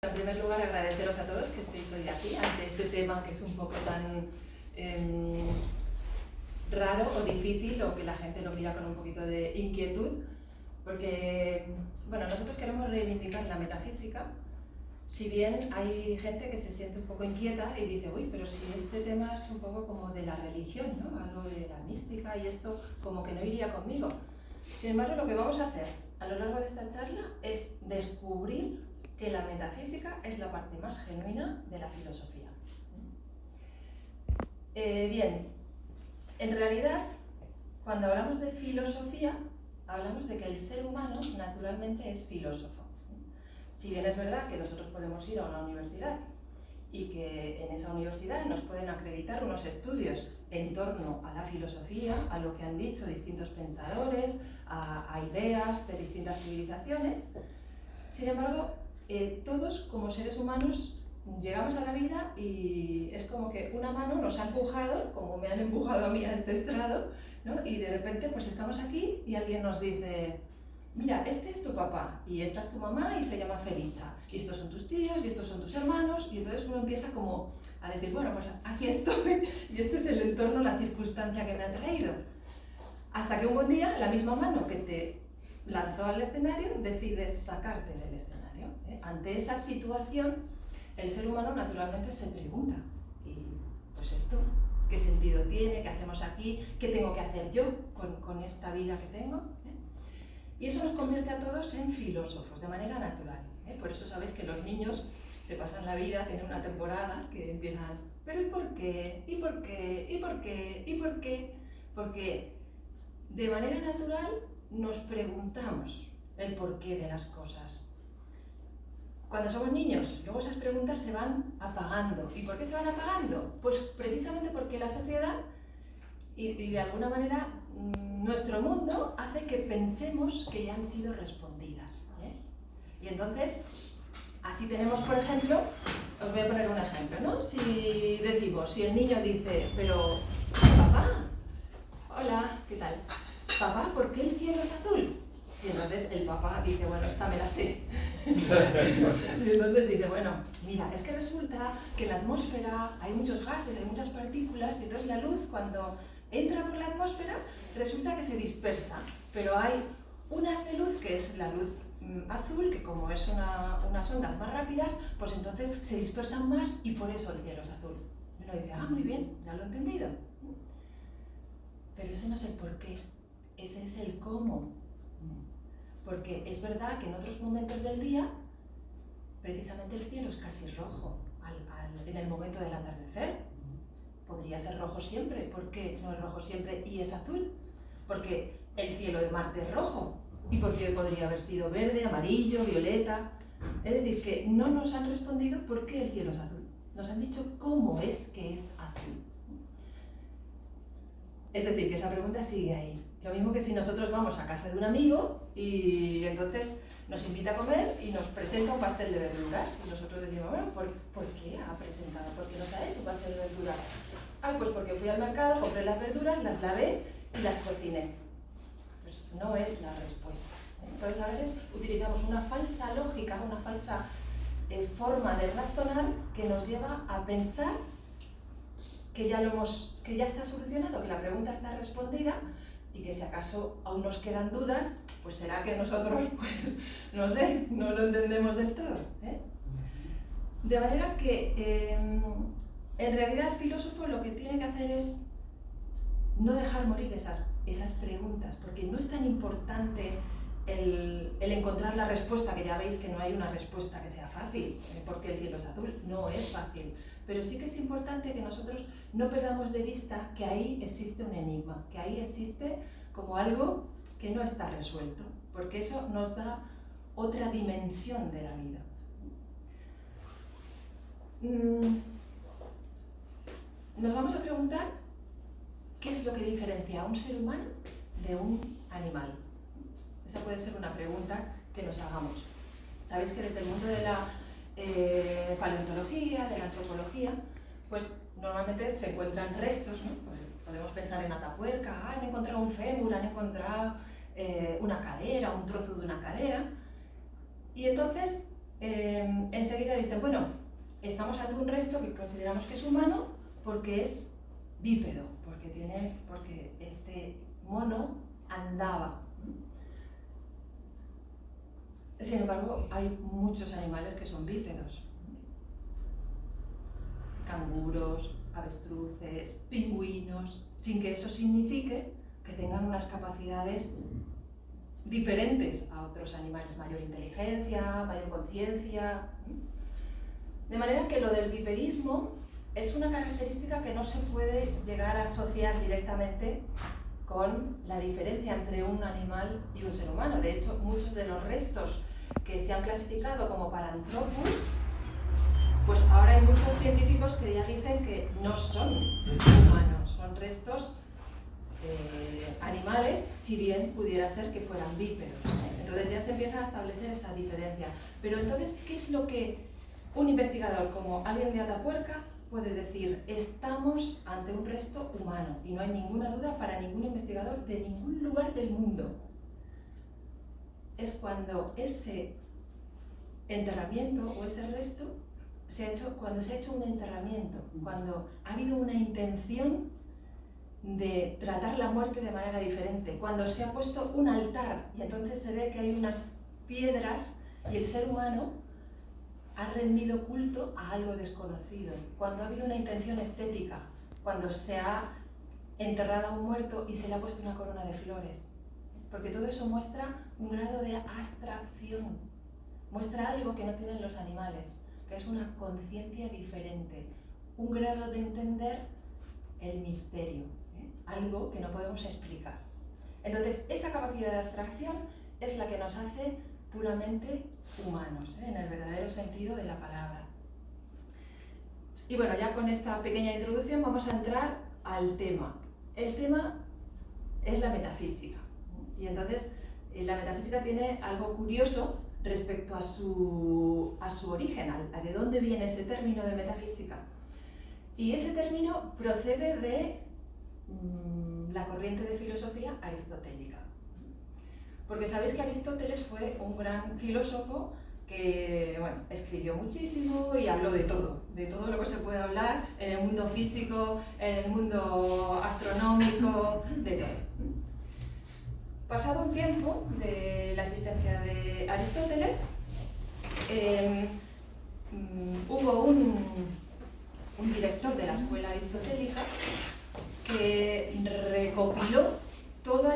En primer lugar, agradeceros a todos que estéis hoy aquí ante este tema que es un poco tan raro o difícil, o que la gente lo mira con un poquito de inquietud, porque bueno, nosotros queremos reivindicar la metafísica, si bien hay gente que se siente un poco inquieta y dice, uy, pero si este tema es un poco como de la religión, ¿no? Algo de la mística y esto como que no iría conmigo. Sin embargo, lo que vamos a hacer a lo largo de esta charla es descubrir que la metafísica es la parte más genuina de la filosofía. Bien, en realidad, cuando hablamos de filosofía, hablamos de que el ser humano naturalmente es filósofo. Si bien es verdad que nosotros podemos ir a una universidad y que en esa universidad nos pueden acreditar unos estudios en torno a la filosofía, a lo que han dicho distintos pensadores, a ideas de distintas civilizaciones, sin embargo, todos como seres humanos llegamos a la vida y es como que una mano nos ha empujado, como me han empujado a mí a este estrado, ¿no? Y de repente pues estamos aquí y alguien nos dice, mira, este es tu papá y esta es tu mamá y se llama Felisa, y estos son tus tíos y estos son tus hermanos, y entonces uno empieza como a decir, bueno, pues aquí estoy y este es el entorno, la circunstancia que me ha traído. Hasta que un buen día la misma mano que te lanzó al escenario decides sacarte del escenario. Ante esa situación, el ser humano naturalmente se pregunta, y pues esto, ¿qué sentido tiene? ¿Qué hacemos aquí? ¿Qué tengo que hacer yo con esta vida que tengo? Y eso nos convierte a todos en filósofos, de manera natural. Por eso sabéis que los niños se pasan la vida en una temporada que empiezan, pero ¿y por qué? ¿Y por qué? ¿Y por qué? ¿Y por qué? Porque de manera natural nos preguntamos el porqué de las cosas. Cuando somos niños, luego esas preguntas se van apagando. ¿Y por qué se van apagando? Pues precisamente porque la sociedad y de alguna manera nuestro mundo hace que pensemos que ya han sido respondidas. Y entonces, así tenemos, por ejemplo, os voy a poner un ejemplo, ¿no? Si decimos, si el niño dice, pero papá, hola, ¿qué tal? Papá, ¿por qué el cielo es azul? Y entonces el papá dice, bueno, esta me la sé. Y entonces dice, bueno, mira, es que resulta que en la atmósfera hay muchos gases, hay muchas partículas, y entonces la luz cuando entra por la atmósfera resulta que se dispersa. Pero hay un haz de luz que es la luz azul, que como es unas ondas más rápidas, pues entonces se dispersan más y por eso el cielo es azul. Y uno dice, ah, muy bien, ya lo he entendido. Pero ese no es el porqué, ese es el cómo. Porque es verdad que en otros momentos del día, precisamente el cielo es casi rojo, en el momento del atardecer. Podría ser rojo siempre, ¿por qué no es rojo siempre y es azul? Porque el cielo de Marte es rojo, y porque podría haber sido verde, amarillo, violeta. Es decir, que no nos han respondido por qué el cielo es azul. Nos han dicho cómo es que es azul. Es decir, que esa pregunta sigue ahí. Lo mismo que si nosotros vamos a casa de un amigo y entonces nos invita a comer y nos presenta un pastel de verduras. Y nosotros decimos, bueno, ¿por qué ha presentado? ¿Por qué nos ha hecho un pastel de verduras? Ah, pues porque fui al mercado, compré las verduras, las lavé y las cociné. Pues no es la respuesta. Entonces a veces utilizamos una falsa lógica, una falsa forma de razonar que nos lleva a pensar que ya está solucionado, que la pregunta está respondida y que si acaso aún nos quedan dudas, pues será que nosotros, pues, no sé, no lo entendemos del todo. De manera que en realidad el filósofo lo que tiene que hacer es no dejar morir esas preguntas, porque no es tan importante el encontrar la respuesta, que ya veis que no hay una respuesta que sea fácil, porque el cielo es azul, no es fácil. Pero sí que es importante que nosotros no perdamos de vista que ahí existe un enigma, que ahí existe como algo que no está resuelto, porque eso nos da otra dimensión de la vida. Nos vamos a preguntar qué es lo que diferencia a un ser humano de un animal. Esa puede ser una pregunta que nos hagamos. Sabéis que desde el mundo de la paleontología, de la antropología, pues normalmente se encuentran restos, ¿no? Pues podemos pensar en Atapuerca, han encontrado un fémur, han encontrado una cadera, un trozo de una cadera, y entonces enseguida dicen, bueno, estamos ante un resto que consideramos que es humano porque es bípedo, porque este mono andaba. Sin embargo, hay muchos animales que son bípedos. Canguros, avestruces, pingüinos, sin que eso signifique que tengan unas capacidades diferentes a otros animales, mayor inteligencia, mayor conciencia. De manera que lo del bipedismo es una característica que no se puede llegar a asociar directamente con la diferencia entre un animal y un ser humano. De hecho, muchos de los restos que se han clasificado como Paranthropus, pues ahora hay muchos científicos que ya dicen que no son humanos, son restos animales, si bien pudiera ser que fueran bípedos. Entonces ya se empieza a establecer esa diferencia. Pero entonces, ¿qué es lo que un investigador como alguien de Atapuerca puede decir? Estamos ante un resto humano, y no hay ninguna duda para ningún investigador de ningún lugar del mundo. Es cuando ese enterramiento o ese resto cuando se ha hecho un enterramiento, cuando ha habido una intención de tratar la muerte de manera diferente, cuando se ha puesto un altar y entonces se ve que hay unas piedras y el ser humano ha rendido culto a algo desconocido, cuando ha habido una intención estética, cuando se ha enterrado a un muerto y se le ha puesto una corona de flores, porque todo eso muestra un grado de abstracción, muestra algo que no tienen los animales, que es una conciencia diferente, un grado de entender el misterio, algo que no podemos explicar. Entonces, esa capacidad de abstracción es la que nos hace puramente humanos, en el verdadero sentido de la palabra. Y bueno, ya con esta pequeña introducción vamos a entrar al tema. El tema es la metafísica. Y entonces, la metafísica tiene algo curioso respecto a su origen, a de dónde viene ese término de metafísica. Y ese término procede de la corriente de filosofía aristotélica. Porque sabéis que Aristóteles fue un gran filósofo que escribió muchísimo y habló de todo lo que se puede hablar en el mundo físico, en el mundo astronómico, de todo. Pasado un tiempo de la existencia de Aristóteles, hubo un director de la escuela aristotélica que recopiló todos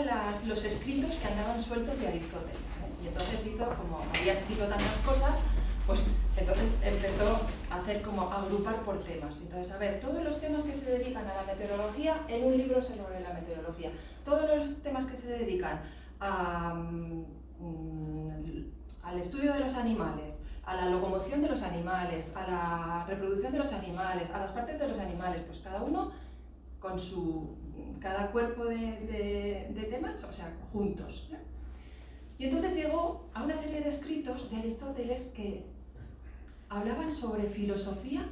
los escritos que andaban sueltos de Aristóteles. Y entonces hizo, como había escrito tantas cosas, pues entonces empezó a hacer como agrupar por temas. Entonces, a ver, todos los temas que se dedican a la meteorología en un libro sobre la meteorología. Todos los temas que se dedican al estudio de los animales, a la locomoción de los animales, a la reproducción de los animales, a las partes de los animales, pues cada uno con cada cuerpo de temas, o sea, juntos, ¿no? Y entonces llegó a una serie de escritos de Aristóteles que hablaban sobre filosofía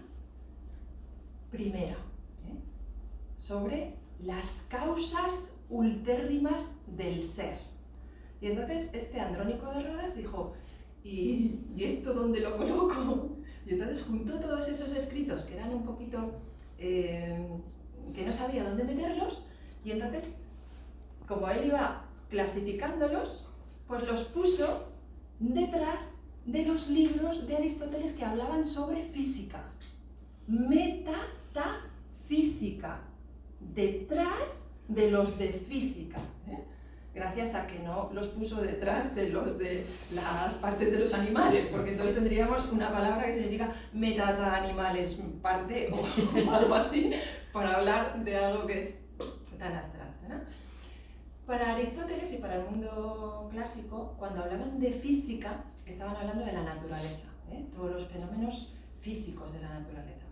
primera, sobre las causas ultérrimas del ser. Y entonces este Andrónico de Rodas dijo, ¿y esto dónde lo coloco? Y entonces juntó todos esos escritos que eran un poquito, que no sabía dónde meterlos, y entonces, como él iba clasificándolos, pues los puso detrás de los libros de Aristóteles que hablaban sobre física. Metafísica, detrás de los de física, gracias a que no los puso detrás de los de las partes de los animales, porque entonces tendríamos una palabra que significa metata animales parte o algo así, para hablar de algo que es tan abstracto, ¿no? Para Aristóteles y para el mundo clásico, cuando hablaban de física, estaban hablando de la naturaleza, todos los fenómenos físicos de la naturaleza.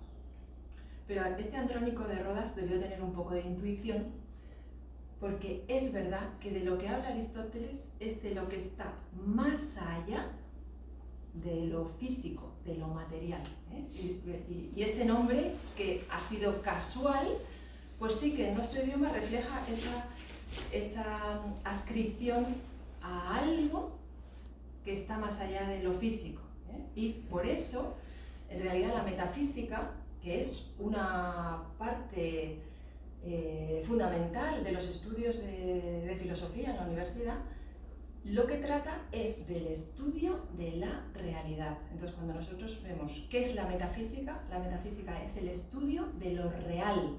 Pero este Andrónico de Rodas debió tener un poco de intuición, porque es verdad que de lo que habla Aristóteles es de lo que está más allá de lo físico, de lo material. Y ese nombre, que ha sido casual, pues sí que en nuestro idioma refleja esa adscripción a algo que está más allá de lo físico. Y por eso, en realidad, la metafísica, que es una parte fundamental de los estudios de filosofía en la universidad, lo que trata es del estudio de la realidad. Entonces, cuando nosotros vemos qué es la metafísica es el estudio de lo real.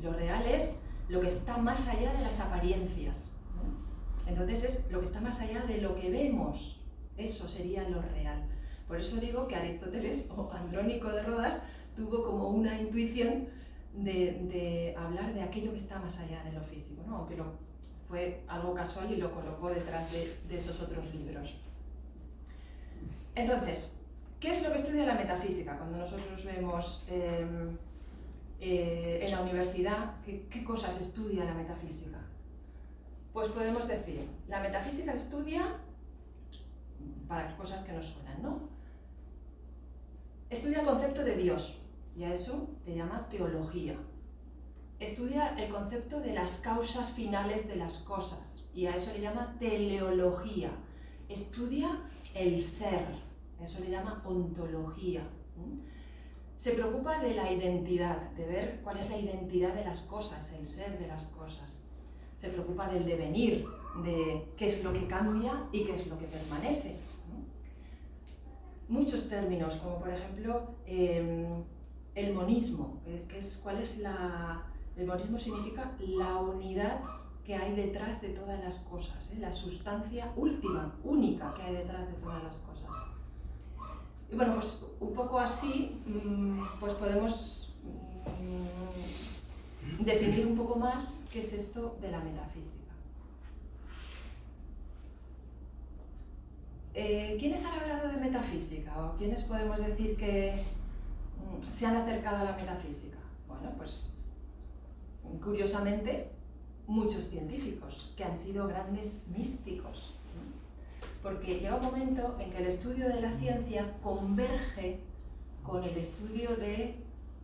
Lo real es lo que está más allá de las apariencias, ¿no? Entonces es lo que está más allá de lo que vemos. Eso sería lo real. Por eso digo que Aristóteles o Andrónico de Rodas tuvo como una intuición de hablar de aquello que está más allá de lo físico, ¿no? Aunque fue algo casual y lo colocó detrás de esos otros libros. Entonces, ¿qué es lo que estudia la metafísica? Cuando nosotros vemos en la universidad qué cosas estudia la metafísica, pues podemos decir, la metafísica estudia, para cosas que nos suenan, ¿no? Estudia el concepto de Dios, y a eso le llama teología. Estudia el concepto de las causas finales de las cosas, y a eso le llama teleología. Estudia el ser, a eso le llama ontología. Se preocupa de la identidad, de ver cuál es la identidad de las cosas, el ser de las cosas. Se preocupa del devenir, de qué es lo que cambia y qué es lo que permanece. Muchos términos, como por ejemplo el monismo. El monismo significa la unidad que hay detrás de todas las cosas, la sustancia última, única que hay detrás de todas las cosas. Y bueno, pues un poco así pues podemos definir un poco más qué es esto de la metafísica. ¿Quiénes han hablado de metafísica? ¿O quiénes podemos decir que se han acercado a la metafísica? Bueno, pues curiosamente muchos científicos que han sido grandes místicos. Porque llega un momento en que el estudio de la ciencia converge con el estudio de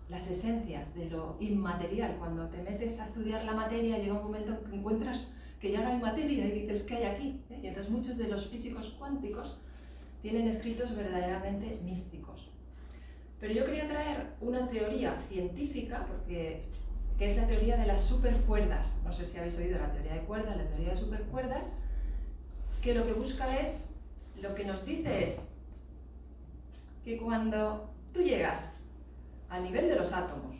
las esencias, de lo inmaterial. Cuando te metes a estudiar la materia, llega un momento en que encuentras que ya no hay materia y dices, ¿qué hay aquí? Y entonces muchos de los físicos cuánticos tienen escritos verdaderamente místicos. Pero yo quería traer una teoría científica, que es la teoría de las supercuerdas. No sé si habéis oído la teoría de cuerdas, la teoría de supercuerdas, que lo que busca es, lo que nos dice es que cuando tú llegas al nivel de los átomos,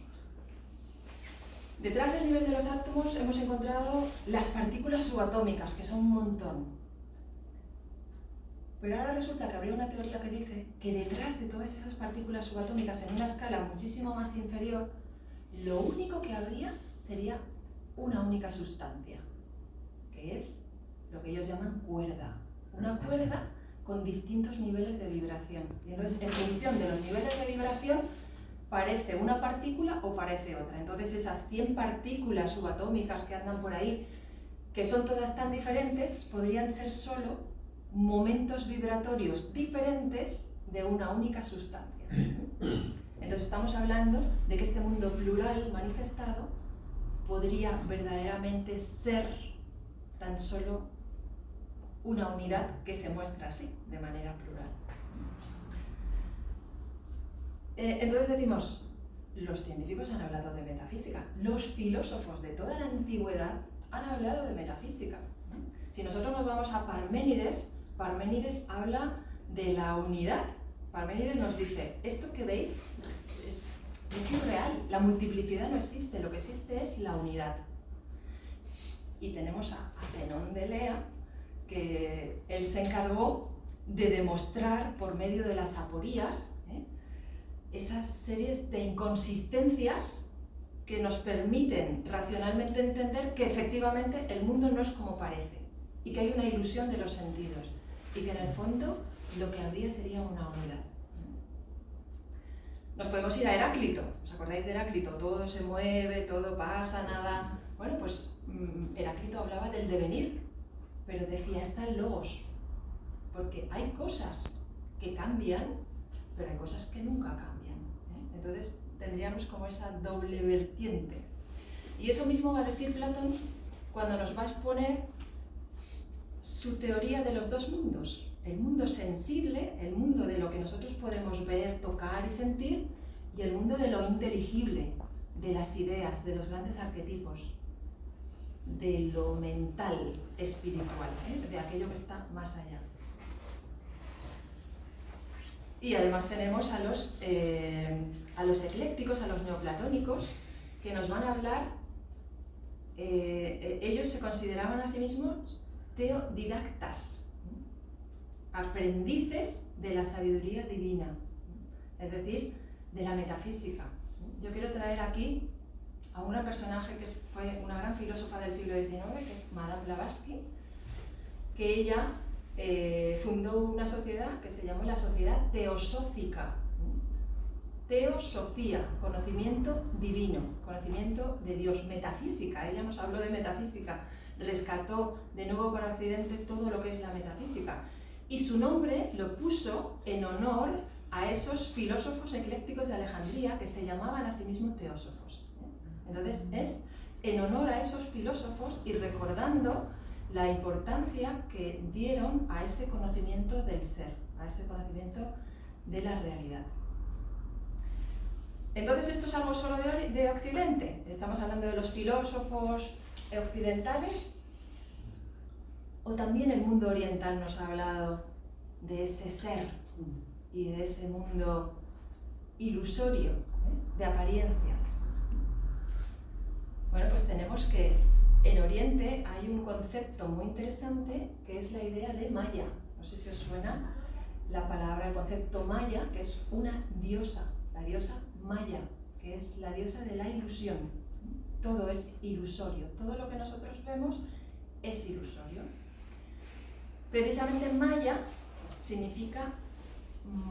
detrás del nivel de los átomos hemos encontrado las partículas subatómicas, que son un montón. Pero ahora resulta que habría una teoría que dice que detrás de todas esas partículas subatómicas, en una escala muchísimo más inferior, lo único que habría sería una única sustancia, que es lo que ellos llaman cuerda. Una cuerda con distintos niveles de vibración. Y entonces, en función de los niveles de vibración, parece una partícula o parece otra. Entonces, esas 100 partículas subatómicas que andan por ahí, que son todas tan diferentes, podrían ser solo momentos vibratorios diferentes de una única sustancia. Entonces, estamos hablando de que este mundo plural manifestado podría verdaderamente ser tan solo una unidad que se muestra así, de manera plural. Entonces decimos, los científicos han hablado de metafísica, los filósofos de toda la antigüedad han hablado de metafísica. Si nosotros nos vamos a Parménides, Parménides habla de la unidad. Parménides nos dice, esto que veis es irreal, la multiplicidad no existe, lo que existe es la unidad. Y tenemos a Zenón de Elea, que él se encargó de demostrar por medio de las aporías esas series de inconsistencias que nos permiten racionalmente entender que efectivamente el mundo no es como parece y que hay una ilusión de los sentidos y que en el fondo lo que habría sería una unidad. Nos podemos ir a Heráclito. ¿Os acordáis de Heráclito? Todo se mueve, todo pasa, nada. Bueno, pues Heráclito hablaba del devenir, pero decía, está el logos, porque hay cosas que cambian, pero hay cosas que nunca cambian. Entonces tendríamos como esa doble vertiente. Y eso mismo va a decir Platón cuando nos va a exponer su teoría de los dos mundos. el mundo sensible, el mundo de lo que nosotros podemos ver, tocar y sentir, y el mundo de lo inteligible, de las ideas, de los grandes arquetipos, de lo mental, espiritual, de aquello que está más allá. Y además tenemos a los eclécticos, a los neoplatónicos, que nos van a hablar, ellos se consideraban a sí mismos teodidactas, aprendices de la sabiduría divina, es decir, de la metafísica. Yo quiero traer aquí a una personaje que fue una gran filósofa del siglo XIX, que es Madame Blavatsky, que ella fundó una sociedad que se llamó la Sociedad Teosófica. Teosofía, conocimiento divino, conocimiento de Dios, metafísica. Ella nos habló de metafísica, rescató de nuevo para Occidente todo lo que es la metafísica. Y su nombre lo puso en honor a esos filósofos eclécticos de Alejandría que se llamaban a sí mismos teósofos. Entonces es en honor a esos filósofos y recordando la importancia que dieron a ese conocimiento del ser, a ese conocimiento de la realidad. Entonces, ¿esto es algo solo de Occidente? ¿Estamos hablando de los filósofos occidentales? ¿O también el mundo oriental nos ha hablado de ese ser y de ese mundo ilusorio, de apariencias? Bueno, pues tenemos que en Oriente hay un concepto muy interesante que es la idea de Maya. No sé si os suena la palabra, el concepto Maya, que es una diosa, la diosa Maya, que es la diosa de la ilusión. Todo es ilusorio, todo lo que nosotros vemos es ilusorio. Precisamente Maya significa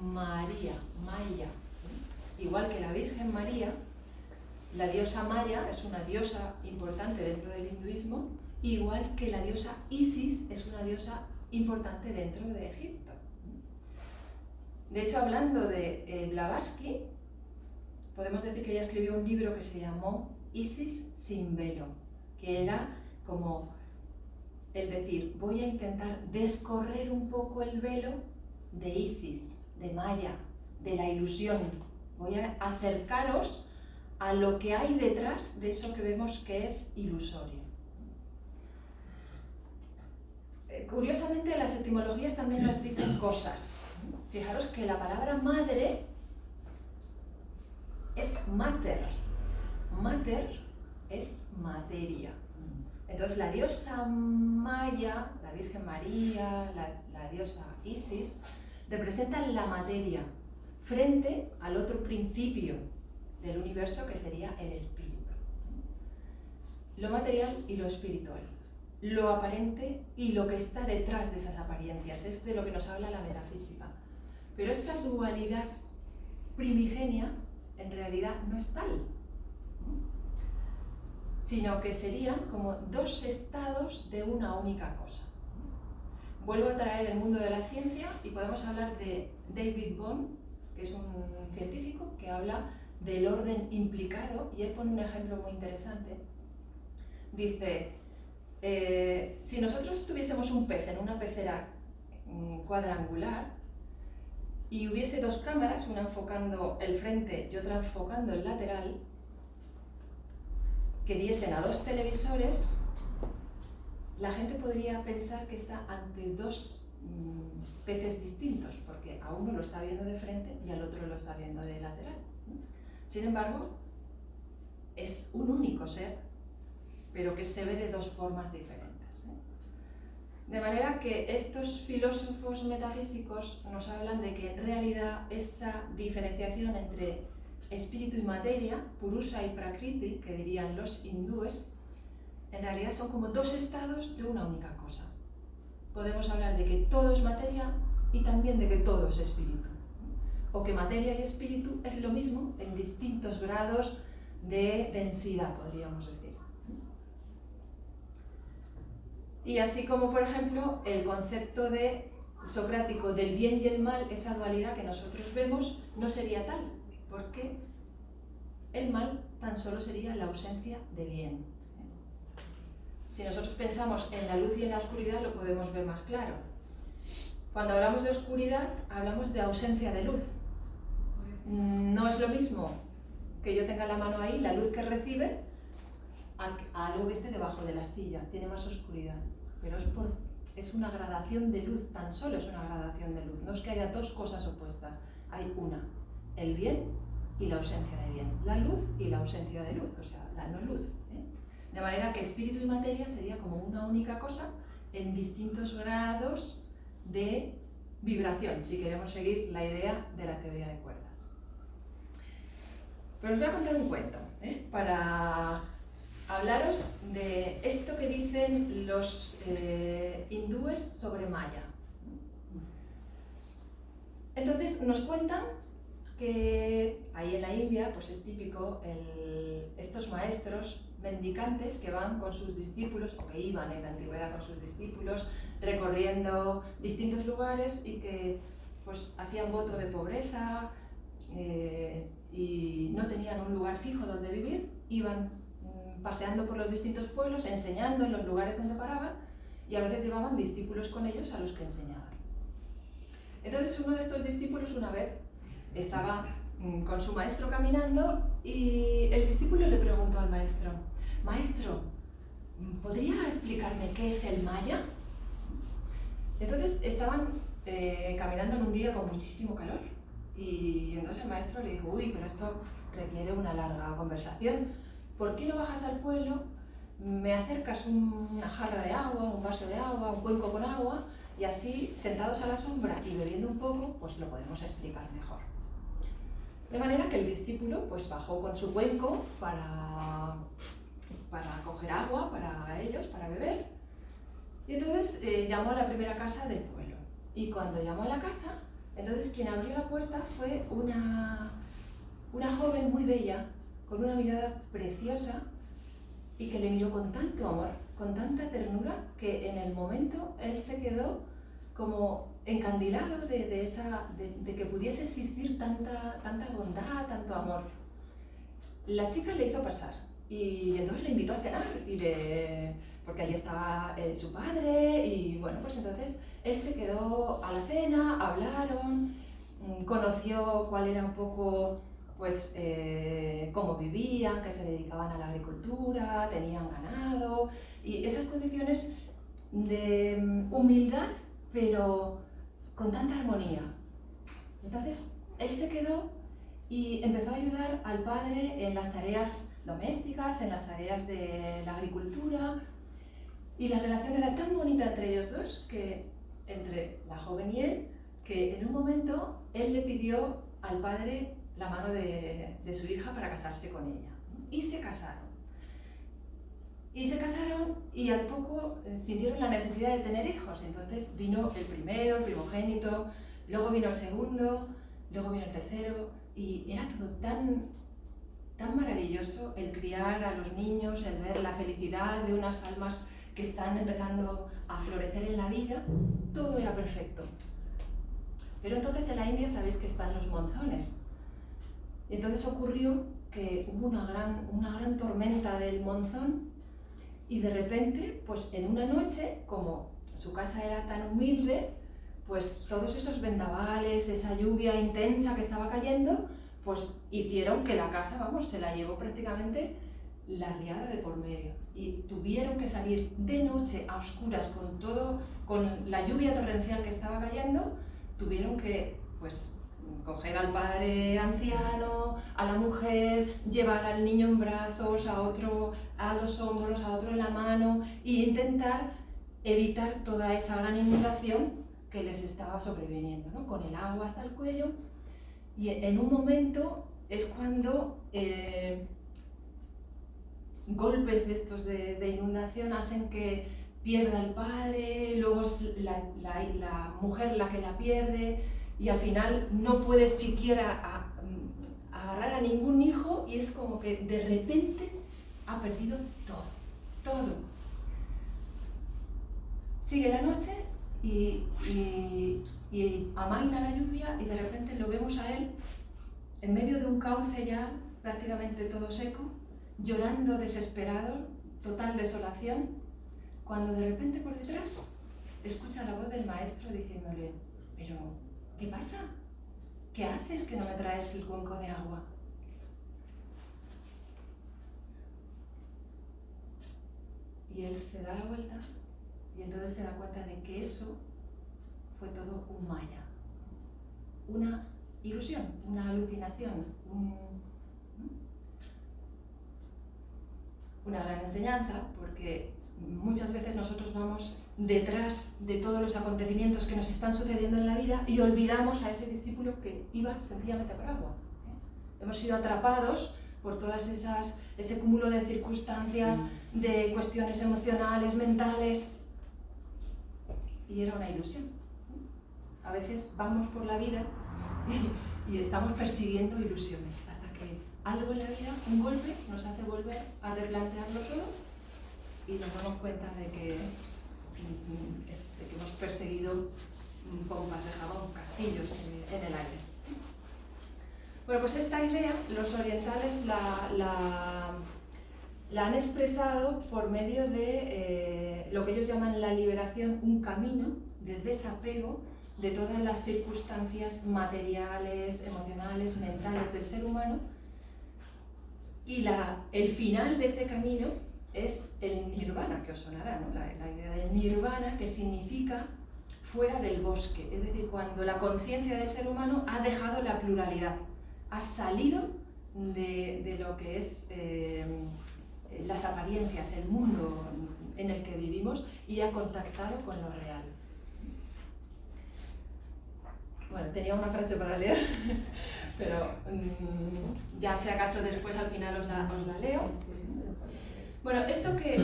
María, Maya. Igual que la Virgen María, la diosa Maya es una diosa importante dentro del hinduismo, igual que la diosa Isis es una diosa importante dentro de Egipto. De hecho, hablando de Blavatsky, podemos decir que ella escribió un libro que se llamó Isis sin velo, que era como el decir, voy a intentar descorrer un poco el velo de Isis, de Maya, de la ilusión. Voy a acercaros a lo que hay detrás de eso que vemos que es ilusorio. Curiosamente, las etimologías también nos dicen cosas. Fijaros que la palabra madre es mater. Mater es materia. Entonces la diosa Maya, la Virgen María, la diosa Isis, representan la materia frente al otro principio del universo que sería el espíritu. Lo material y lo espiritual, lo aparente y lo que está detrás de esas apariencias, es de lo que nos habla la metafísica. Pero esta dualidad primigenia en realidad no es tal, sino que serían como dos estados de una única cosa. Vuelvo a traer el mundo de la ciencia y podemos hablar de David Bohm, que es un científico que habla del orden implicado, y él pone un ejemplo muy interesante. Dice, si nosotros tuviésemos un pez en una pecera cuadrangular y hubiese dos cámaras, una enfocando el frente y otra enfocando el lateral, que diesen a dos televisores, la gente podría pensar que está ante dos peces distintos, porque a uno lo está viendo de frente y al otro lo está viendo de lateral. Sin embargo, es un único ser, pero que se ve de dos formas diferentes. De manera que estos filósofos metafísicos nos hablan de que en realidad esa diferenciación entre espíritu y materia, Purusha y Prakriti, que dirían los hindúes, en realidad son como dos estados de una única cosa. Podemos hablar de que todo es materia y también de que todo es espíritu. O que materia y espíritu es lo mismo en distintos grados de densidad, podríamos decir. Y así como, por ejemplo, el concepto de socrático del bien y el mal, esa dualidad que nosotros vemos, no sería tal, porque el mal tan solo sería la ausencia de bien. Si nosotros pensamos en la luz y en la oscuridad, lo podemos ver más claro. Cuando hablamos de oscuridad, hablamos de ausencia de luz. No es lo mismo que yo tenga la mano ahí, la luz que recibe, a algo que esté debajo de la silla. Tiene más oscuridad, pero es una gradación de luz, tan solo es una gradación de luz. No es que haya dos cosas opuestas, hay una, el bien y la ausencia de bien. La luz y la ausencia de luz, o sea, la no luz. De manera que espíritu y materia sería como una única cosa en distintos grados de vibración, si queremos seguir la idea de la teoría de cuerdas. Pero os voy a contar un cuento, para hablaros de esto que dicen los hindúes sobre Maya. Entonces nos cuentan que ahí en la India pues es típico estos maestros mendicantes que van con sus discípulos, o que iban en la antigüedad con sus discípulos, recorriendo distintos lugares y que pues hacían voto de pobreza y no tenían un lugar fijo donde vivir, iban paseando por los distintos pueblos, enseñando en los lugares donde paraban, y a veces llevaban discípulos con ellos a los que enseñaban. Entonces uno de estos discípulos una vez estaba con su maestro caminando y el discípulo le preguntó al maestro: «Maestro, ¿podría explicarme qué es el Maya?». Entonces estaban caminando en un día con muchísimo calor y entonces el maestro le dijo: «Uy, pero esto requiere una larga conversación. ¿Por qué no bajas al pueblo, me acercas una jarra de agua, un vaso de agua, un cuenco con agua, y así, sentados a la sombra y bebiendo un poco, pues lo podemos explicar mejor?». De manera que el discípulo pues bajó con su cuenco para coger agua para ellos, para beber, y entonces llamó a la primera casa del pueblo. Y cuando llamó a la casa, entonces quien abrió la puerta fue una joven muy bella, con una mirada preciosa, y que le miró con tanto amor, con tanta ternura, que en el momento él se quedó como encandilado de que pudiese existir tanta bondad, tanto amor. La chica le hizo pasar y entonces le invitó a cenar, porque allí estaba su padre, y bueno, pues entonces él se quedó a la cena, hablaron, conoció cuál era un poco pues cómo vivían, que se dedicaban a la agricultura, tenían ganado, y esas condiciones de humildad, pero con tanta armonía. Entonces él se quedó y empezó a ayudar al padre en las tareas domésticas, en las tareas de la agricultura, y la relación era tan bonita entre ellos dos, que entre la joven y él, que en un momento él le pidió al padre la mano de su hija para casarse con ella. Y se casaron. Y al poco sintieron la necesidad de tener hijos. Entonces vino el primero, el primogénito, luego vino el segundo, luego vino el tercero, y era todo tan maravilloso el criar a los niños, el ver la felicidad de unas almas que están empezando a florecer en la vida. Todo era perfecto. Pero entonces en la India sabéis que están los monzones. Y entonces ocurrió que hubo una gran tormenta del monzón, y de repente, pues en una noche, como su casa era tan humilde, pues todos esos vendavales, esa lluvia intensa que estaba cayendo, pues hicieron que la casa, vamos, se la llevó prácticamente la riada de por medio. Y tuvieron que salir de noche a oscuras con la lluvia torrencial que estaba cayendo, tuvieron que, pues, coger al padre anciano, a la mujer, llevar al niño en brazos, a otro a los hombros, a otro en la mano, e intentar evitar toda esa gran inundación que les estaba sobreviniendo, ¿no? Con el agua hasta el cuello. Y en un momento es cuando golpes de estos de inundación hacen que pierda el padre, luego es la mujer la que la pierde, y al final no puede siquiera agarrar a ningún hijo, y es como que de repente ha perdido todo. Sigue la noche y amaina la lluvia, y de repente lo vemos a él en medio de un cauce ya prácticamente todo seco, llorando desesperado, total desolación, cuando de repente por detrás escucha la voz del maestro diciéndole, pero, ¿qué pasa? ¿Qué haces que no me traes el cuenco de agua? Y él se da la vuelta y entonces se da cuenta de que eso fue todo un maya, una ilusión, una alucinación, una gran enseñanza, porque muchas veces nosotros vamos detrás de todos los acontecimientos que nos están sucediendo en la vida y olvidamos a ese discípulo que iba sencillamente por agua. Hemos sido atrapados por todas ese cúmulo de circunstancias, de cuestiones emocionales, mentales, y era una ilusión. A veces vamos por la vida y estamos persiguiendo ilusiones, hasta que algo en la vida, un golpe, nos hace volver a replantearlo todo y nos damos cuenta de que hemos perseguido pompas de jabón, castillos en el aire. Bueno, pues esta idea los orientales la han expresado por medio de lo que ellos llaman la liberación, un camino de desapego de todas las circunstancias materiales, emocionales, mentales del ser humano, y el final de ese camino es el nirvana, que os sonará, ¿no? La idea del nirvana, que significa fuera del bosque, es decir, cuando la conciencia del ser humano ha dejado la pluralidad, ha salido de lo que es las apariencias, el mundo en el que vivimos, y ha contactado con lo real. Bueno, tenía una frase para leer, pero ya si acaso después al final os la leo. Bueno, esto que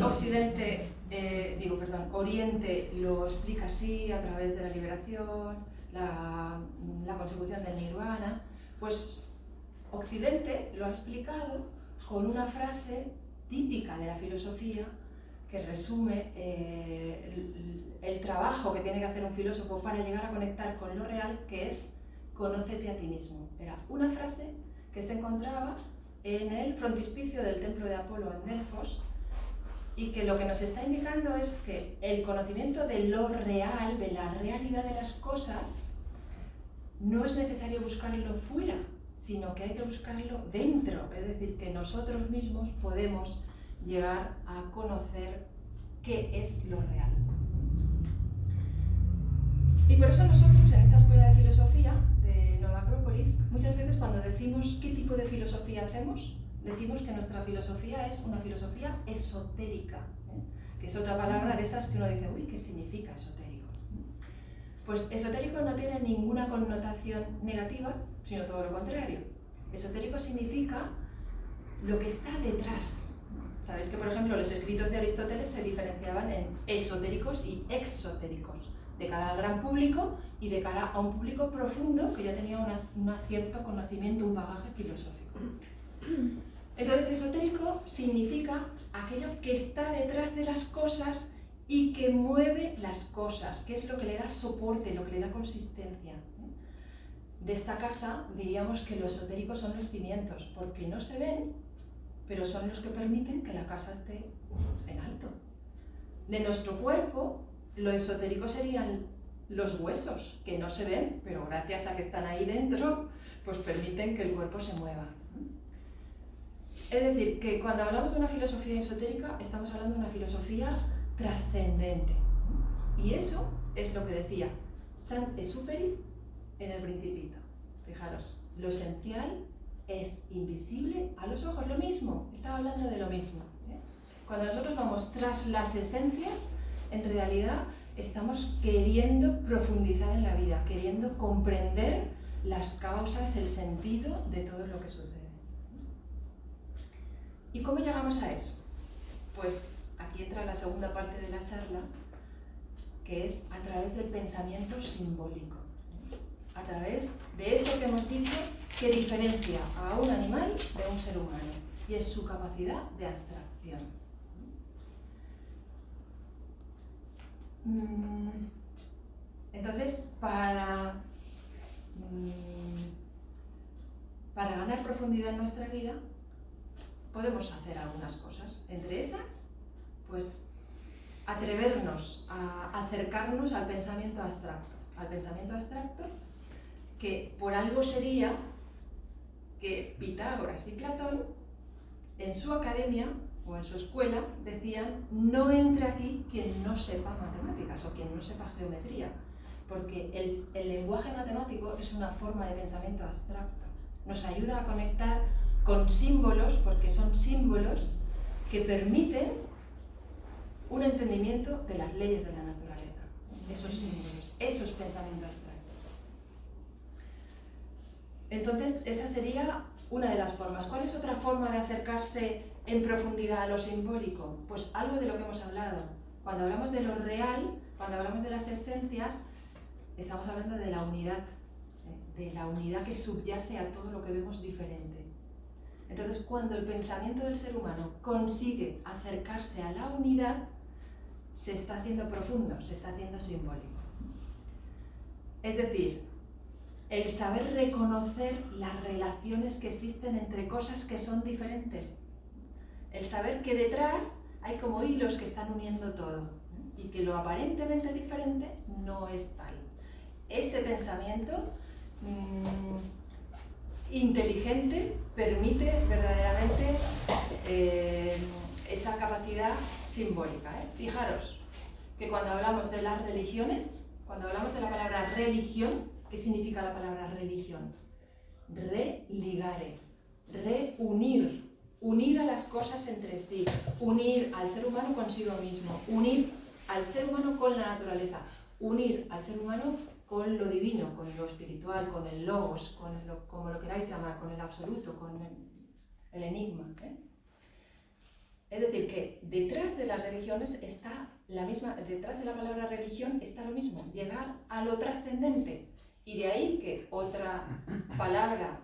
Oriente lo explica así a través de la liberación, la consecución del nirvana, pues Occidente lo ha explicado con una frase típica de la filosofía que resume el trabajo que tiene que hacer un filósofo para llegar a conectar con lo real, que es conócete a ti mismo. Era una frase que se encontraba en el frontispicio del templo de Apolo en Delfos, y que lo que nos está indicando es que el conocimiento de lo real, de la realidad de las cosas, no es necesario buscarlo fuera, sino que hay que buscarlo dentro, es decir, que nosotros mismos podemos llegar a conocer qué es lo real. Y por eso nosotros en esta escuela de filosofía de Nueva Acrópolis, muchas veces cuando decimos qué tipo de filosofía hacemos, decimos que nuestra filosofía es una filosofía esotérica, que es otra palabra de esas que uno dice, uy, ¿qué significa esotérico? Pues esotérico no tiene ninguna connotación negativa, sino todo lo contrario. Esotérico significa lo que está detrás. Sabéis que, por ejemplo, los escritos de Aristóteles se diferenciaban en esotéricos y exotéricos, de cara al gran público y de cara a un público profundo que ya tenía un cierto conocimiento, un bagaje filosófico. Entonces, esotérico significa aquello que está detrás de las cosas y que mueve las cosas, que es lo que le da soporte, lo que le da consistencia. De esta casa diríamos que lo esotérico son los cimientos, porque no se ven, pero son los que permiten que la casa esté en alto. De nuestro cuerpo, lo esotérico serían los huesos, que no se ven, pero gracias a que están ahí dentro, pues permiten que el cuerpo se mueva. Es decir, que cuando hablamos de una filosofía esotérica, estamos hablando de una filosofía trascendente. Y eso es lo que decía Saint-Exupéry en El Principito. Fijaros, lo esencial es invisible a los ojos, lo mismo, estaba hablando de lo mismo. Cuando nosotros vamos tras las esencias, en realidad estamos queriendo profundizar en la vida, queriendo comprender las causas, el sentido de todo lo que sucede. ¿Y cómo llegamos a eso? Pues aquí entra la segunda parte de la charla, que es a través del pensamiento simbólico. A través de eso que hemos dicho que diferencia a un animal de un ser humano, y es su capacidad de abstracción. Entonces, para ganar profundidad en nuestra vida, podemos hacer algunas cosas. Entre esas, pues, atrevernos a acercarnos al pensamiento abstracto. Al pensamiento abstracto que por algo sería que Pitágoras y Platón en su academia o en su escuela decían: no entre aquí quien no sepa matemáticas o quien no sepa geometría, porque el lenguaje matemático es una forma de pensamiento abstracto. Nos ayuda a conectar con símbolos, porque son símbolos que permiten un entendimiento de las leyes de la naturaleza. Esos símbolos, eso es pensamiento abstracto. Entonces, esa sería una de las formas. ¿Cuál es otra forma de acercarse en profundidad a lo simbólico? Pues algo de lo que hemos hablado. Cuando hablamos de lo real, cuando hablamos de las esencias, estamos hablando de la unidad que subyace a todo lo que vemos diferente. Entonces, cuando el pensamiento del ser humano consigue acercarse a la unidad, se está haciendo profundo, se está haciendo simbólico. Es decir, el saber reconocer las relaciones que existen entre cosas que son diferentes. El saber que detrás hay como hilos que están uniendo todo y que lo aparentemente diferente no es tal. Ese pensamiento inteligente permite verdaderamente esa capacidad simbólica. Fijaros que cuando hablamos de las religiones, cuando hablamos de la palabra religión, ¿qué significa la palabra religión? Religare, reunir, unir a las cosas entre sí, unir al ser humano consigo mismo, unir al ser humano con la naturaleza, unir al ser humano con lo divino, con lo espiritual, con el logos, como lo queráis llamar, con el absoluto, con el enigma. Es decir, que detrás de las religiones está la misma, detrás de la palabra religión está lo mismo, llegar a lo trascendente. Y de ahí que otra palabra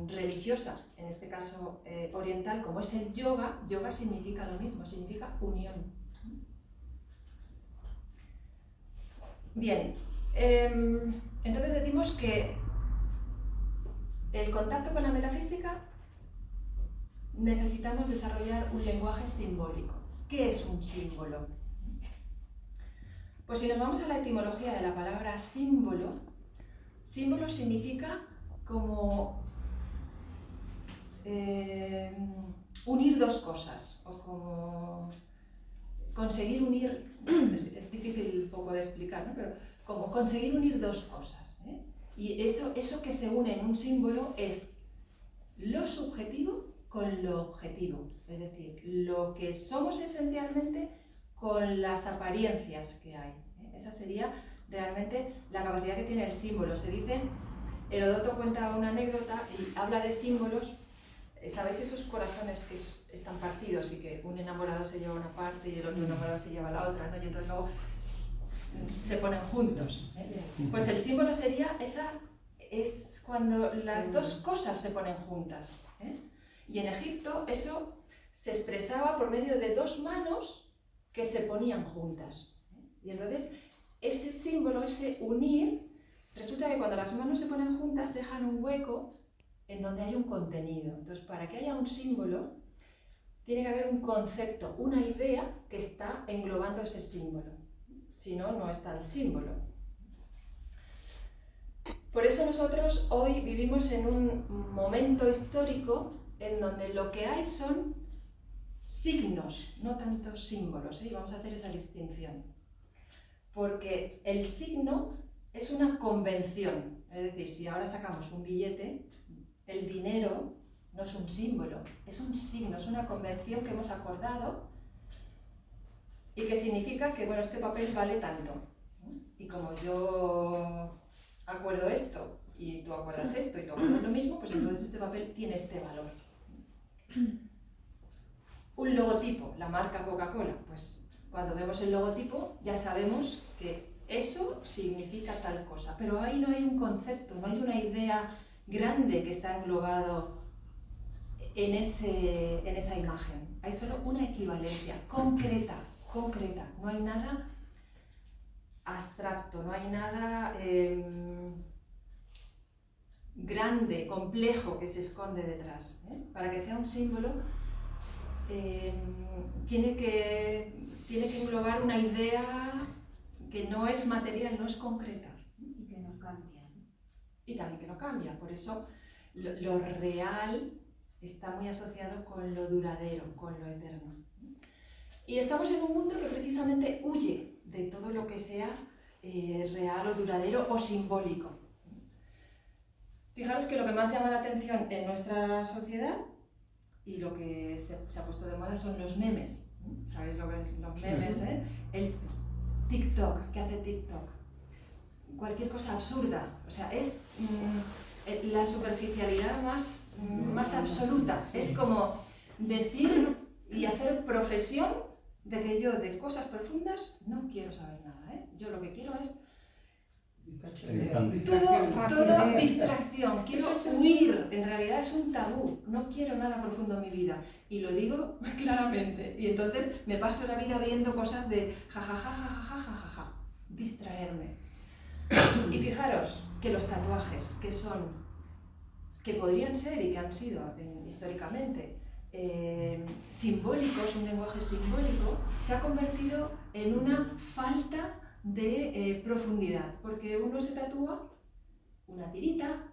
religiosa, en este caso oriental, como es el yoga, yoga significa lo mismo, significa unión. Bien, entonces decimos que el contacto con la metafísica necesitamos desarrollar un lenguaje simbólico. ¿Qué es un símbolo? Pues si nos vamos a la etimología de la palabra símbolo, símbolo significa como unir dos cosas, o como conseguir unir, es difícil un poco de explicar, ¿no? Pero como conseguir unir dos cosas. Y eso que se une en un símbolo es lo subjetivo con lo objetivo, es decir, lo que somos esencialmente con las apariencias que hay. Esa sería realmente la capacidad que tiene el símbolo. Se dice, Heródoto cuenta una anécdota y habla de símbolos. ¿Sabéis esos corazones que están partidos y que un enamorado se lleva una parte y el otro enamorado se lleva la otra, ¿no? Y entonces luego se ponen juntos. Pues el símbolo sería es cuando las dos cosas se ponen juntas. Y en Egipto eso se expresaba por medio de dos manos que se ponían juntas. Y entonces ese símbolo, ese unir, resulta que cuando las manos se ponen juntas dejan un hueco en donde hay un contenido. Entonces, para que haya un símbolo, tiene que haber un concepto, una idea que está englobando ese símbolo. Si no, no está el símbolo. Por eso nosotros hoy vivimos en un momento histórico en donde lo que hay son signos, no tanto símbolos, y vamos a hacer esa distinción. Porque el signo es una convención, es decir, si ahora sacamos un billete, el dinero no es un símbolo, es un signo, es una convención que hemos acordado y que significa que, bueno, este papel vale tanto. Y como yo acuerdo esto y tú acuerdas esto y tú acuerdas lo mismo, pues entonces este papel tiene este valor. Un logotipo, la marca Coca-Cola, pues cuando vemos el logotipo ya sabemos que eso significa tal cosa, pero ahí no hay un concepto, no hay una idea grande que está englobado en esa imagen. Hay solo una equivalencia concreta, no hay nada abstracto, no hay nada grande, complejo que se esconde detrás. Para que sea un símbolo tiene que englobar una idea que no es material, no es concreta. Y que no cambia. Y también que no cambia, por eso lo real está muy asociado con lo duradero, con lo eterno. Y estamos en un mundo que precisamente huye de todo lo que sea real o duradero o simbólico. Fijaros que lo que más llama la atención en nuestra sociedad y lo que se ha puesto de moda son los memes. ¿Sabéis lo que es los memes? El TikTok, ¿qué hace TikTok? Cualquier cosa absurda, o sea, es la superficialidad más absoluta. Es como decir y hacer profesión de que yo de cosas profundas no quiero saber nada. Yo lo que quiero es todo distracción, quiero huir, en realidad es un tabú, no quiero nada profundo en mi vida y lo digo claramente y entonces me paso la vida viendo cosas de jajaja, distraerme. Y fijaros que los tatuajes que podrían ser y que han sido históricamente simbólicos, un lenguaje simbólico, se ha convertido en una falta de profundidad, porque uno se tatúa una tirita,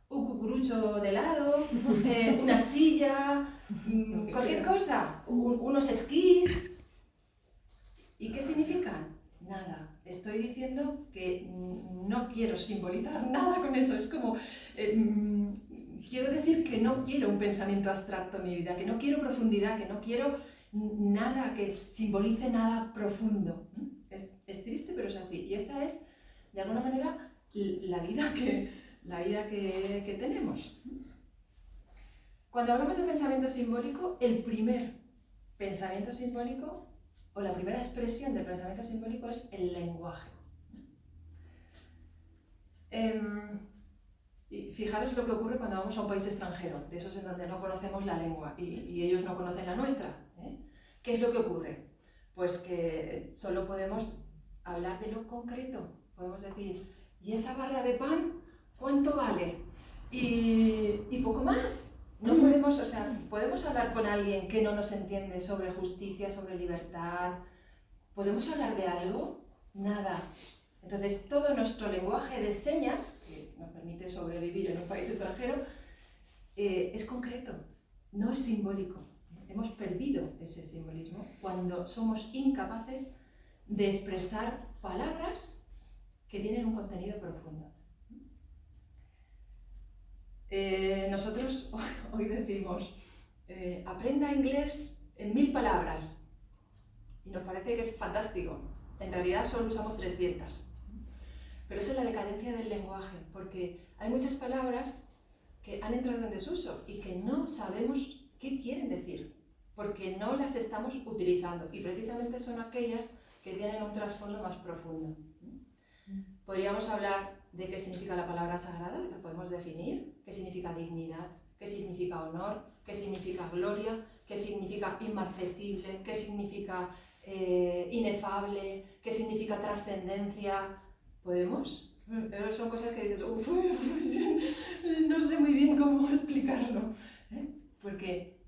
un cucurucho de helado, una silla, cualquier cosa, unos esquís. ¿Y qué significan? Nada. Estoy diciendo que no quiero simbolizar nada con eso, es como quiero decir que no quiero un pensamiento abstracto en mi vida, que no quiero profundidad, que no quiero nada que simbolice nada profundo. Es triste, pero es así. Y esa es, de alguna manera, la vida que tenemos. Cuando hablamos de pensamiento simbólico, el primer pensamiento simbólico, o la primera expresión del pensamiento simbólico, es el lenguaje. Y fijaros lo que ocurre cuando vamos a un país extranjero, de esos en donde no conocemos la lengua y ellos no conocen la nuestra. ¿Qué es lo que ocurre? Pues que solo podemos hablar de lo concreto. Podemos decir, ¿y esa barra de pan cuánto vale? Y poco más. No podemos, o sea, podemos hablar con alguien que no nos entiende sobre justicia, sobre libertad. ¿Podemos hablar de algo? Nada. Entonces, todo nuestro lenguaje de señas, que nos permite sobrevivir en un país extranjero, es concreto, no es simbólico. Hemos perdido ese simbolismo cuando somos incapaces de expresar palabras que tienen un contenido profundo. Nosotros hoy decimos, aprenda inglés en 1000 palabras y nos parece que es fantástico. En realidad solo usamos 300. Pero esa es la decadencia del lenguaje, porque hay muchas palabras que han entrado en desuso y que no sabemos qué quieren decir, porque no las estamos utilizando y precisamente son aquellas que tienen un trasfondo más profundo. Podríamos hablar de qué significa la palabra sagrada, la podemos definir, qué significa dignidad, qué significa honor, qué significa gloria, qué significa inmarcesible, qué significa inefable, qué significa trascendencia. ¿Podemos? Pero son cosas que dices, no sé muy bien cómo explicarlo, porque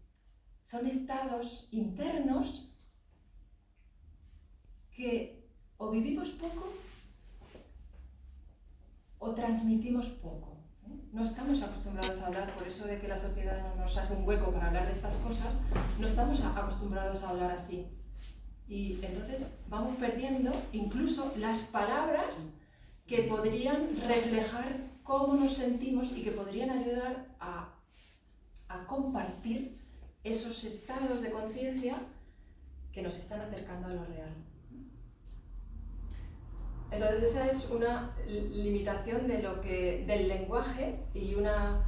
son estados internos que o vivimos poco o transmitimos poco. No estamos acostumbrados a hablar, por eso de que la sociedad no nos hace un hueco para hablar de estas cosas, no estamos acostumbrados a hablar así. Y entonces vamos perdiendo incluso las palabras que podrían reflejar cómo nos sentimos y que podrían ayudar a compartir esos estados de conciencia que nos están acercando a lo real. Entonces esa es una limitación del lenguaje y una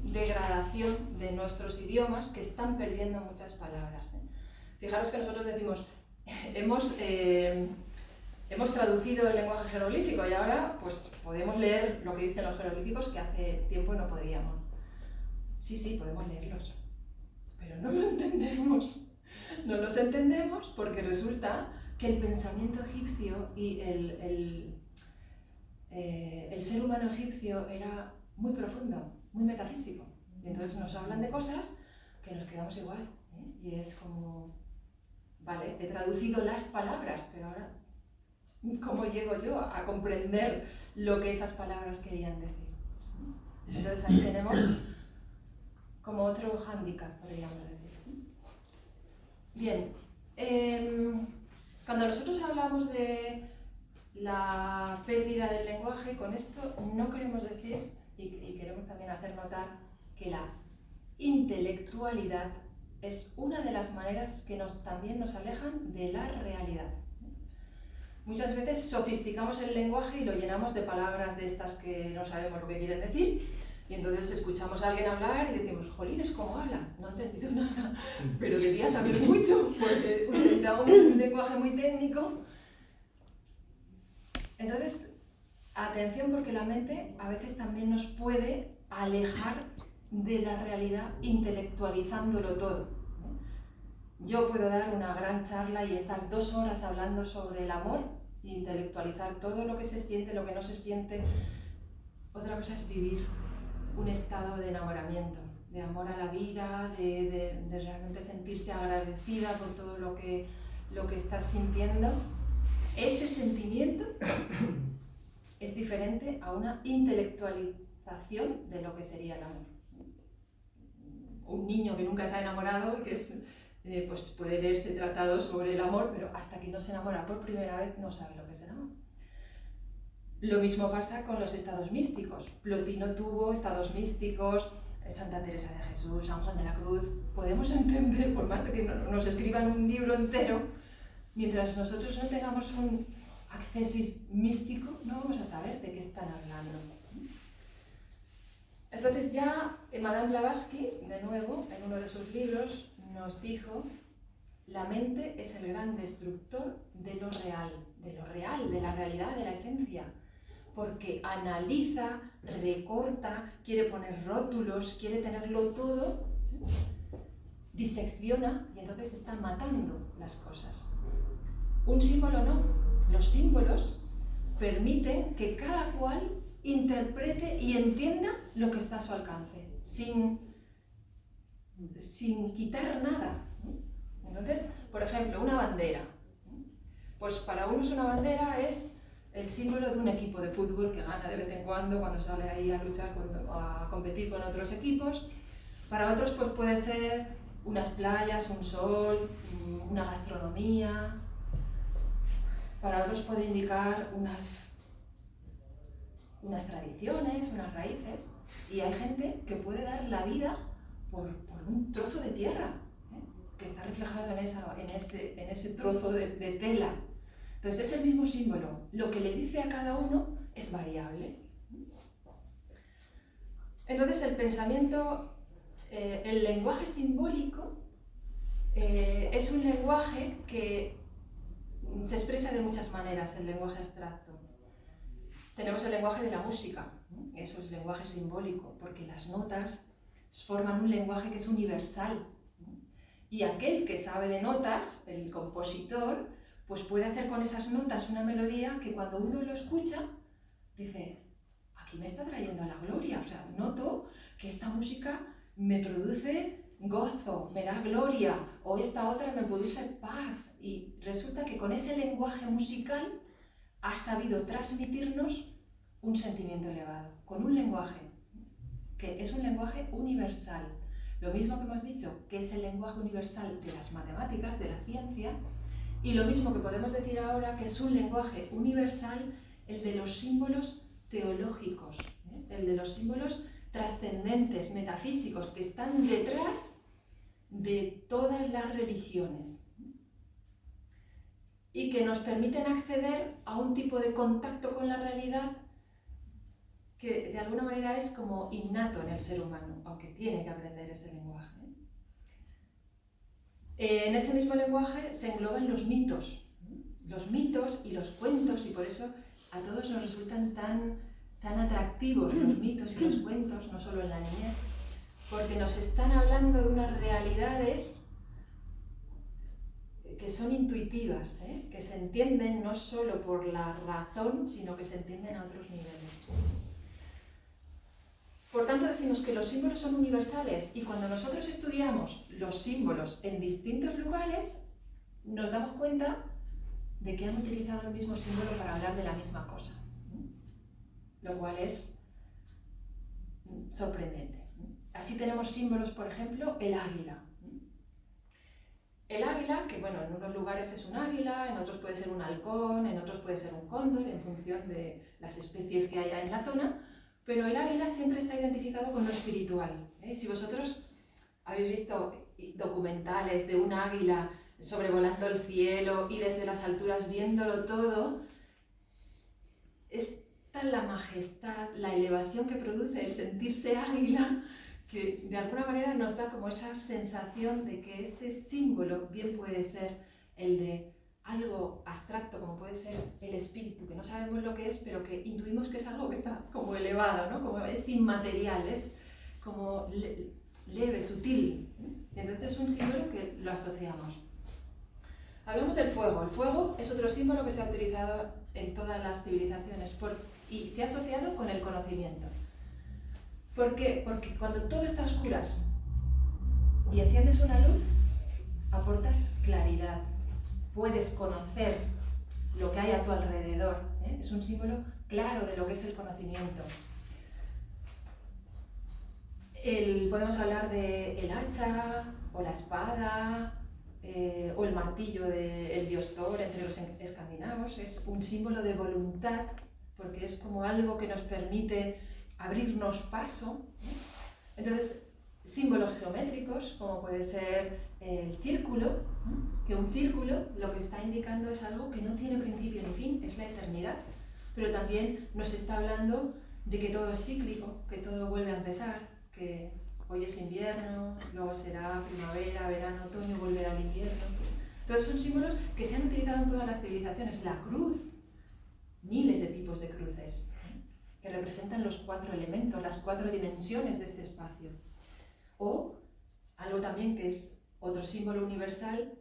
degradación de nuestros idiomas que están perdiendo muchas palabras. Fijaros que nosotros decimos, hemos traducido el lenguaje jeroglífico y ahora pues podemos leer lo que dicen los jeroglíficos que hace tiempo no podíamos. Sí, podemos leerlos, pero no lo entendemos. No los entendemos porque resulta que el pensamiento egipcio y el ser humano egipcio era muy profundo, muy metafísico. Y entonces nos hablan de cosas que nos quedamos igual, ¿eh? Y es como, vale, he traducido las palabras, pero ahora, ¿cómo llego yo a comprender lo que esas palabras querían decir? Entonces ahí tenemos como otro hándicap, podríamos decir. Bien, cuando nosotros hablamos de la pérdida del lenguaje, con esto no queremos decir, y queremos también hacer notar, que la intelectualidad es una de las maneras que también nos alejan de la realidad. Muchas veces sofisticamos el lenguaje y lo llenamos de palabras de estas que no sabemos lo que quieren decir, y entonces escuchamos a alguien hablar y decimos, jolines, ¿cómo habla? No he entendido nada, pero debía saber mucho, porque utiliza un lenguaje muy técnico. Entonces, atención, porque la mente a veces también nos puede alejar de la realidad intelectualizándolo todo. Yo puedo dar una gran charla y estar 2 horas hablando sobre el amor e intelectualizar todo lo que se siente, lo que no se siente. Otra cosa es vivir un estado de enamoramiento, de amor a la vida, de realmente sentirse agradecida por todo lo que estás sintiendo. Ese sentimiento es diferente a una intelectualización de lo que sería el amor. Un niño que nunca se ha enamorado, que pues puede leerse tratados sobre el amor, pero hasta que no se enamora por primera vez no sabe lo que es el amor. Lo mismo pasa con los estados místicos. Plotino tuvo estados místicos, Santa Teresa de Jesús, San Juan de la Cruz. Podemos entender, por más de que nos escriban un libro entero, mientras nosotros no tengamos un accesis místico, no vamos a saber de qué están hablando. Entonces ya Madame Blavatsky, de nuevo, en uno de sus libros, nos dijo: la mente es el gran destructor de lo real, de la realidad, de la esencia, porque analiza, recorta, quiere poner rótulos, quiere tenerlo todo, disecciona y entonces está matando las cosas. Un símbolo no. Los símbolos permiten que cada cual interprete y entienda lo que está a su alcance, sin quitar nada. Entonces, por ejemplo, una bandera. Pues para unos una bandera es el símbolo de un equipo de fútbol que gana de vez en cuando sale ahí a luchar, a competir con otros equipos. Para otros pues puede ser unas playas, un sol, una gastronomía. Para otros puede indicar unas tradiciones, unas raíces. Y hay gente que puede dar la vida por un trozo de tierra, que está reflejado en ese trozo de tela. Entonces es el mismo símbolo. Lo que le dice a cada uno es variable. Entonces el pensamiento, el lenguaje simbólico es un lenguaje que se expresa de muchas maneras, el lenguaje abstracto. Tenemos el lenguaje de la música, eso es lenguaje simbólico, porque las notas forman un lenguaje que es universal. Y aquel que sabe de notas, el compositor, pues puede hacer con esas notas una melodía que cuando uno lo escucha, dice, aquí me está trayendo a la gloria. O sea, noto que esta música me produce gozo, me da gloria, o esta otra me produce paz. Y resulta que con ese lenguaje musical ha sabido transmitirnos un sentimiento elevado, con un lenguaje que es un lenguaje universal. Lo mismo que hemos dicho, que es el lenguaje universal de las matemáticas, de la ciencia, y lo mismo que podemos decir ahora, que es un lenguaje universal, el de los símbolos teológicos, el de los símbolos trascendentes, metafísicos, que están detrás de todas las religiones y que nos permiten acceder a un tipo de contacto con la realidad que de alguna manera es como innato en el ser humano, aunque tiene que aprender ese lenguaje. En ese mismo lenguaje se engloban los mitos y los cuentos, y por eso a todos nos resultan tan atractivos los mitos y los cuentos, no solo en la niñez, porque nos están hablando de unas realidades que son intuitivas, que se entienden no solo por la razón, sino que se entienden a otros niveles. Por tanto decimos que los símbolos son universales y cuando nosotros estudiamos los símbolos en distintos lugares nos damos cuenta de que han utilizado el mismo símbolo para hablar de la misma cosa, lo cual es sorprendente. Así tenemos símbolos, por ejemplo, el águila. El águila, que bueno, en unos lugares es un águila, en otros puede ser un halcón, en otros puede ser un cóndor, en función de las especies que haya en la zona, pero el águila siempre está identificado con lo espiritual. Si vosotros habéis visto documentales de un águila sobrevolando el cielo y desde las alturas viéndolo todo, es tan la majestad, la elevación que produce el sentirse águila, que de alguna manera nos da como esa sensación de que ese símbolo bien puede ser el de algo abstracto, como puede ser el espíritu, que no sabemos lo que es, pero que intuimos que es algo que está como elevado, ¿no? Como es inmaterial, es como leve, sutil. Entonces es un símbolo que lo asociamos. Hablamos del fuego. El fuego es otro símbolo que se ha utilizado en todas las civilizaciones y se ha asociado con el conocimiento. ¿Por qué? Porque cuando todo está a oscuras y enciendes una luz, aportas claridad. Puedes conocer lo que hay a tu alrededor. Es un símbolo claro de lo que es el conocimiento. Podemos hablar del hacha o la espada o el martillo del dios Thor entre los escandinavos. Es un símbolo de voluntad porque es como algo que nos permite abrirnos paso. Entonces, símbolos geométricos, como puede ser el círculo, que un círculo lo que está indicando es algo que no tiene principio ni fin, es la eternidad, pero también nos está hablando de que todo es cíclico, que todo vuelve a empezar, que hoy es invierno, luego será primavera, verano, otoño, volverá al invierno. Entonces son símbolos que se han utilizado en todas las civilizaciones. La cruz, miles de tipos de cruces, que representan los 4 elementos, las 4 dimensiones de este espacio. O algo también que es otro símbolo universal,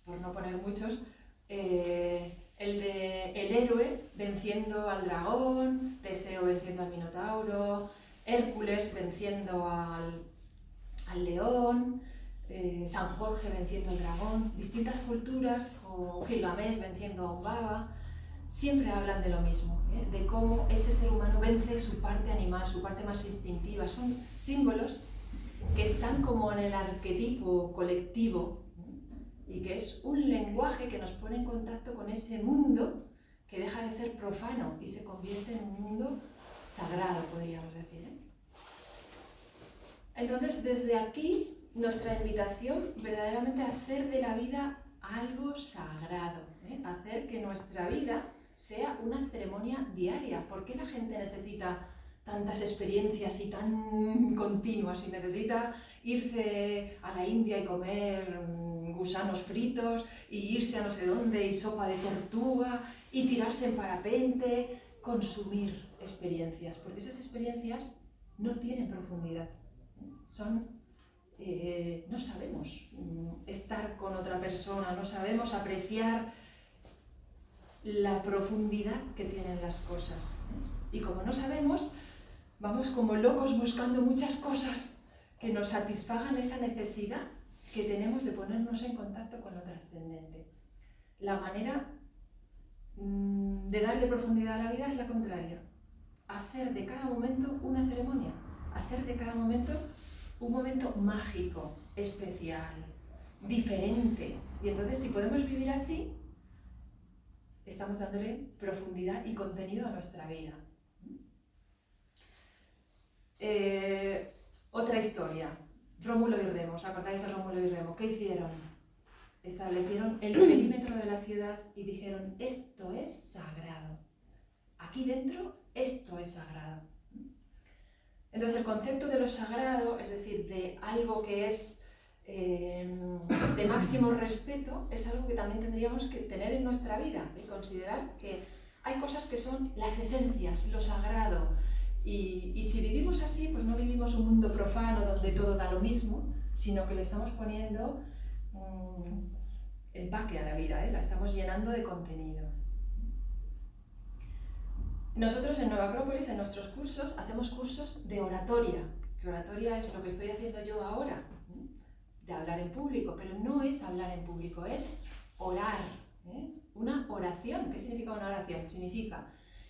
por no poner muchos, el de el héroe venciendo al dragón, Teseo venciendo al minotauro, Hércules venciendo al león, San Jorge venciendo al dragón. Distintas culturas, como Gilgamesh venciendo a un baba, siempre hablan de lo mismo, de cómo ese ser humano vence su parte animal, su parte más instintiva. Son símbolos que están como en el arquetipo colectivo y que es un lenguaje que nos pone en contacto con ese mundo que deja de ser profano y se convierte en un mundo sagrado, podríamos decir. Entonces, desde aquí, nuestra invitación verdaderamente a hacer de la vida algo sagrado, hacer que nuestra vida sea una ceremonia diaria. ¿Por qué la gente necesita tantas experiencias y tan continuas y necesita irse a la India y comer gusanos fritos y irse a no sé dónde y sopa de tortuga y tirarse en parapente, consumir experiencias? Porque esas experiencias no tienen profundidad, no sabemos estar con otra persona, no sabemos apreciar la profundidad que tienen las cosas. Y como no sabemos, vamos como locos buscando muchas cosas que nos satisfagan esa necesidad que tenemos de ponernos en contacto con lo trascendente. La manera de darle profundidad a la vida es la contraria. Hacer de cada momento una ceremonia, hacer de cada momento un momento mágico, especial, diferente. Y entonces, si podemos vivir así, estamos dándole profundidad y contenido a nuestra vida. Otra historia, Rómulo y Remo. ¿Os acordáis de Rómulo y Remo? ¿Qué hicieron? Establecieron el perímetro de la ciudad y dijeron: esto es sagrado. Aquí dentro, esto es sagrado. Entonces el concepto de lo sagrado, es decir, de algo que es de máximo respeto, es algo que también tendríamos que tener en nuestra vida y considerar que hay cosas que son las esencias, lo sagrado. Y si vivimos así, pues no vivimos un mundo profano donde todo da lo mismo, sino que le estamos poniendo empaque a la vida, la estamos llenando de contenido. Nosotros en Nueva Acrópolis, en nuestros cursos, hacemos cursos de oratoria, que oratoria es lo que estoy haciendo yo ahora, de hablar en público, pero no es hablar en público, es orar, una oración. ¿Qué significa una oración? Significa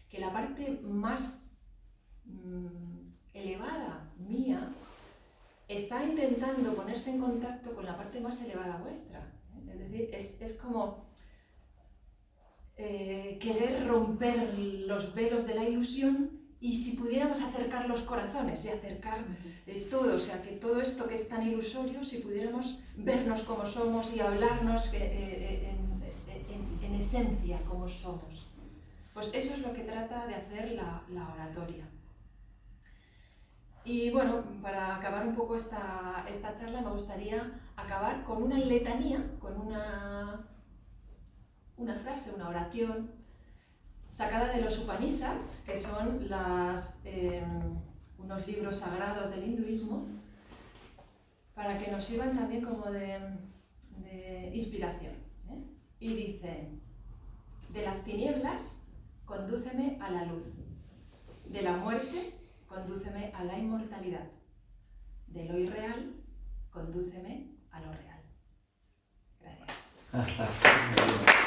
que la parte más elevada mía está intentando ponerse en contacto con la parte más elevada vuestra. Es decir, es como querer romper los velos de la ilusión, y si pudiéramos acercar los corazones y acercar todo, o sea, que todo esto que es tan ilusorio, si pudiéramos vernos como somos y hablarnos en esencia como somos. Pues eso es lo que trata de hacer la oratoria. Y bueno, para acabar un poco esta charla, me gustaría acabar con una letanía, con una frase, una oración sacada de los Upanishads, que son unos libros sagrados del hinduismo, para que nos sirvan también como de inspiración. Y dice: de las tinieblas, condúceme a la luz; de la muerte, condúceme a la inmortalidad; de lo irreal, condúceme a lo real. Gracias.